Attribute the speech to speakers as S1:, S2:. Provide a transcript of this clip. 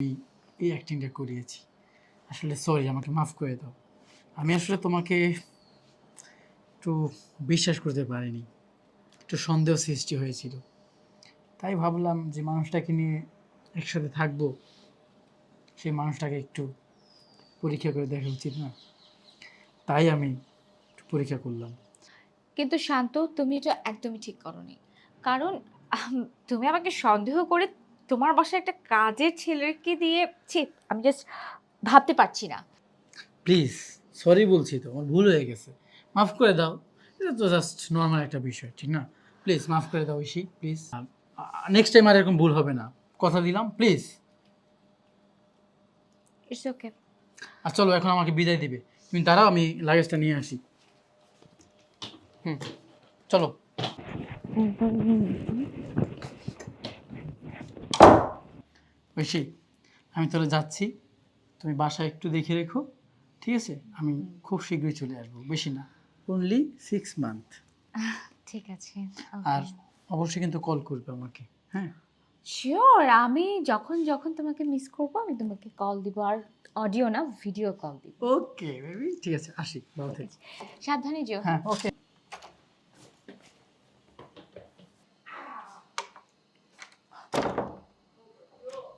S1: এই অ্যাক্টিংটা করিয়েছি। আসলে সরি, আমাকে মাফ করে দাও। আমি আসলে তোমাকে একটু বিশ্বাস করতে পারিনি, একটু সন্দেহ সৃষ্টি হয়েছিল। তাই ভাবলাম যে মানুষটাকে নিয়ে একসাথে থাকবো, সেই মানুষটাকে একটু পরীক্ষা করে দেখা উচিত না? তাই আমি একটু পরীক্ষা করলাম।
S2: কিন্তু শান্ত, তুমি এটা একদমই ঠিক করোনি। কারণ তুমি আমাকে সন্দেহ করে তোমার বাসায় একটা কাজের ছেলেকে দিয়ে, ছি, আমি জাস্ট ভাবতে পারছি না।
S1: প্লিজ, সরি বলছি তো, আমার ভুল হয়ে গেছে, মাফ করে দাও। এটা তো জাস্ট নর্মাল একটা বিষয়, ঠিক না? প্লিজ মাফ করে দাও ঐশী, প্লিজ। নেক্সট টাইম আর এরকম ভুল হবে না, কথা দিলাম, প্লিজ।
S2: It's okay.
S1: আর চলো, এখন আমাকে বিদায় দিবে। তুমি দাঁড়াও, আমি লাগেজটা নিয়ে আসি। হুম, চলো। ঐশী, আমি তাহলে যাচ্ছি। তুমি বাসায় একটু দেখে রেখো, ঠিক আছে? আমি খুব শীঘ্রই চলে আসবো, বেশি না, অনলি 6 মান্থ।
S2: ঠিক আছে।
S1: আর
S2: ওকে।
S1: অবশ্যই কিন্তু কল করবে আমাকে, হ্যাঁ?
S2: শিওর, আমি যখন যখন তোমাকে মিস করবো আমি তোমাকে কল দিব, আর অডিও না, ভিডিও কল দিব।
S1: ওকে বেবি, ঠিক আছে, আসি, ভালো
S2: ঠিক
S1: থেকো।
S2: আছে, সাবধানে যেও,
S1: হ্যাঁ,
S2: হ্যাঁ।
S1: ওকে।